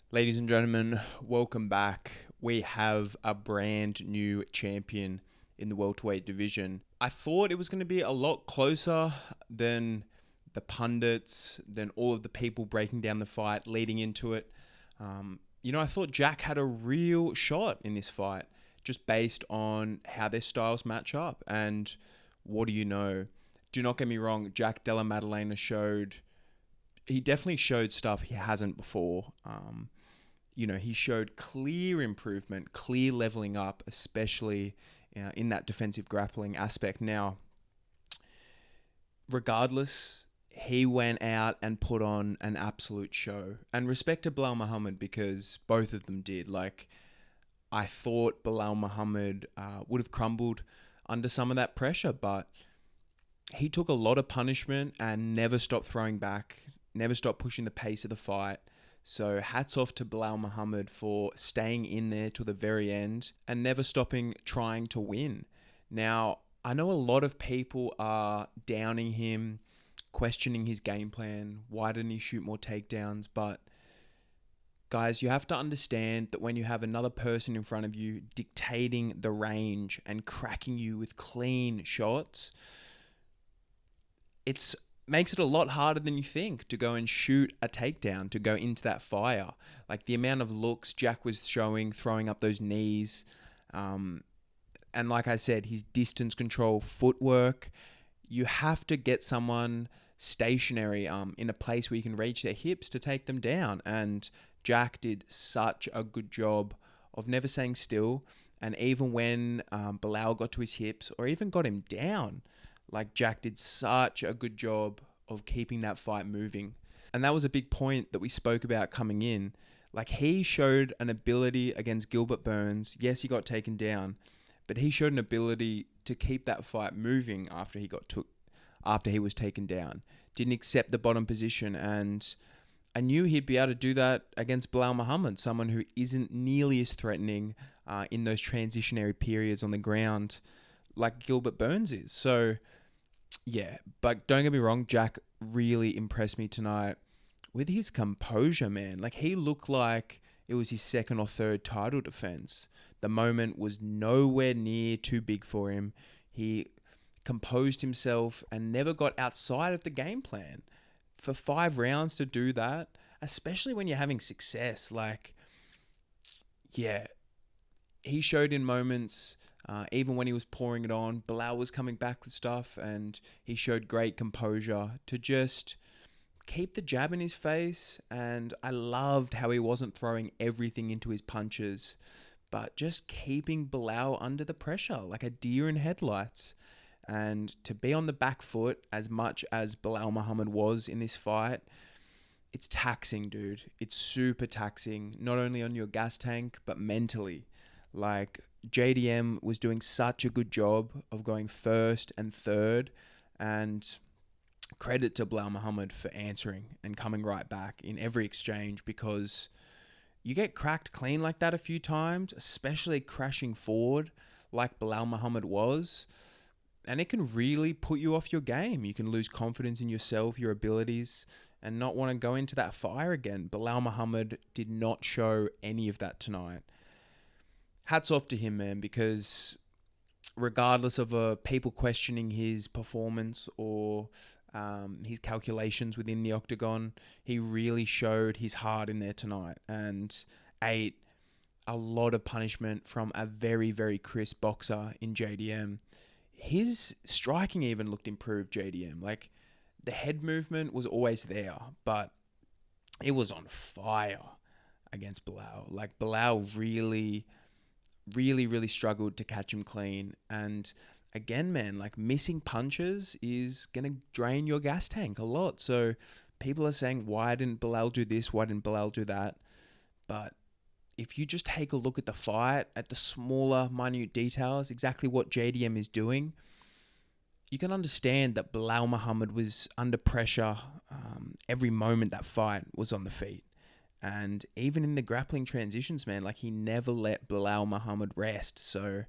Ladies and gentlemen, welcome back. We have a brand new champion in the welterweight division. I thought it was going to be a lot closer than the pundits, than all of the people breaking down the fight leading into it. I thought Jack had a real shot in this fight just based on how their styles match up. And what do you know? Do not get me wrong, Jack Della Maddelena he definitely showed stuff he hasn't before. He showed clear improvement, clear leveling up, especially in that defensive grappling aspect. Now, regardless, he went out and put on an absolute show. And respect to Belal Muhammad because both of them did. I thought Belal Muhammad would have crumbled under some of that pressure, but he took a lot of punishment and never stopped throwing back, never stopped pushing the pace of the fight. So hats off to Belal Muhammad for staying in there till the very end and never stopping trying to win. Now, I know a lot of people are downing him, questioning his game plan. Why didn't he shoot more takedowns? But guys, you have to understand that when you have another person in front of you dictating the range and cracking you with clean shots, it makes it a lot harder than you think to go and shoot a takedown, to go into that fire. Like the amount of looks Jack was showing, throwing up those knees. And like I said, his distance control, footwork, you have to get someone stationary in a place where you can reach their hips to take them down. And Jack did such a good job of never staying still. And even when Belal got to his hips or even got him down, like Jack did such a good job of keeping that fight moving. And that was a big point that we spoke about coming in. Like he showed an ability against Gilbert Burns. Yes, he got taken down, but he showed an ability to keep that fight moving after he was taken down. Didn't accept the bottom position, and I knew he'd be able to do that against Belal Muhammad, someone who isn't nearly as threatening in those transitionary periods on the ground like Gilbert Burns is. So yeah, but don't get me wrong, Jack really impressed me tonight with his composure, man. Like he looked like it was his second or third title defense. The moment was nowhere near too big for him. He composed himself and never got outside of the game plan. For 5 rounds to do that, especially when you're having success, yeah, he showed in moments, even when he was pouring it on, Belal was coming back with stuff, and he showed great composure to just keep the jab in his face. And I loved how he wasn't throwing everything into his punches, but just keeping Belal under the pressure like a deer in headlights. And to be on the back foot as much as Belal Muhammad was in this fight, it's taxing, dude. It's super taxing, not only on your gas tank, but mentally. Like, JDM was doing such a good job of going first and third, and credit to Belal Muhammad for answering and coming right back in every exchange, because you get cracked clean like that a few times, especially crashing forward like Belal Muhammad was, and it can really put you off your game. You can lose confidence in yourself, your abilities, and not want to go into that fire again. Belal Muhammad did not show any of that tonight. Hats off to him, man, because regardless of people questioning his performance or his calculations within the octagon, he really showed his heart in there tonight and ate a lot of punishment from a very, very crisp boxer in JDM. His striking even looked improved, JDM. Like, the head movement was always there, but it was on fire against Belal. Like, Belal really, really, really struggled to catch him clean. And again, man, like, missing punches is going to drain your gas tank a lot. So people are saying, why didn't Belal do this? Why didn't Belal do that? But if you just take a look at the fight, at the smaller, minute details, exactly what JDM is doing, you can understand that Belal Muhammad was under pressure every moment that fight was on the feet. And even in the grappling transitions, man, like, he never let Belal Muhammad rest. So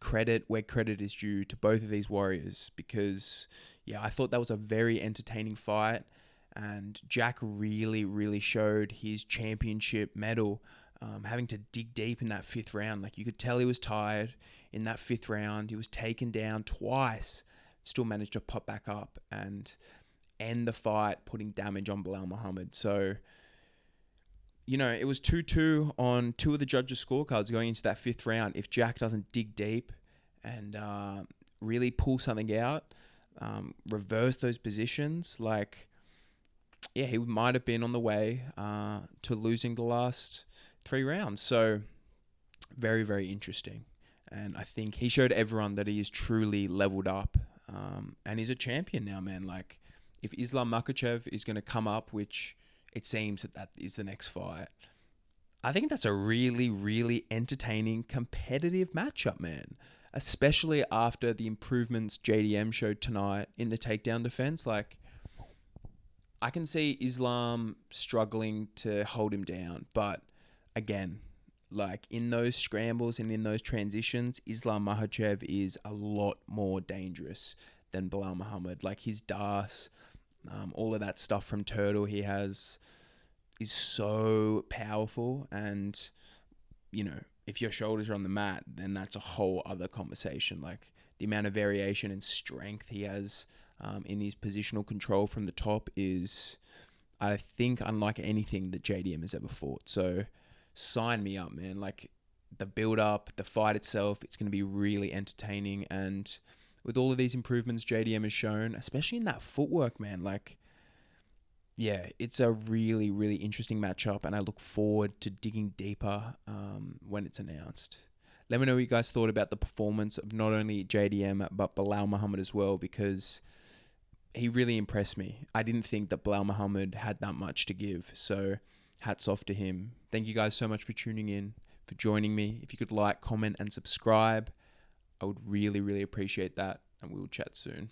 credit where credit is due to both of these warriors, because, yeah, I thought that was a very entertaining fight. And Jack really, really showed his championship medal, having to dig deep in that fifth round. Like, you could tell he was tired in that fifth round. He was taken down twice, still managed to pop back up and end the fight, putting damage on Belal Muhammad. So, it was 2-2 on two of the judges' scorecards going into that fifth round. If Jack doesn't dig deep and really pull something out, reverse those positions, he might have been on the way to losing the last 3 rounds. So, very, very interesting. And I think he showed everyone that he is truly leveled up. And he's a champion now, man. Like, if Islam Makhachev is going to come up, which it seems that is the next fight, I think that's a really, really entertaining, competitive matchup, man. Especially after the improvements JDM showed tonight in the takedown defense. Like, I can see Islam struggling to hold him down. But again, like, in those scrambles and in those transitions, Islam Makhachev is a lot more dangerous than Belal Muhammad. Like, his DAS, all of that stuff from Turtle he has is so powerful. And, if your shoulders are on the mat, then that's a whole other conversation. Like, the amount of variation and strength he has in his positional control from the top is, I think, unlike anything that JDM has ever fought. So sign me up, man. Like, the build up, the fight itself, it's going to be really entertaining. And with all of these improvements JDM has shown, especially in that footwork, man, like, yeah, it's a really, really interesting matchup, and I look forward to digging deeper when it's announced. Let me know what you guys thought about the performance of not only JDM, but Belal Muhammad as well, because he really impressed me. I didn't think that Belal Muhammad had that much to give, so hats off to him. Thank you guys so much for tuning in, for joining me. If you could like, comment, and subscribe, I would really, really appreciate that, and we will chat soon.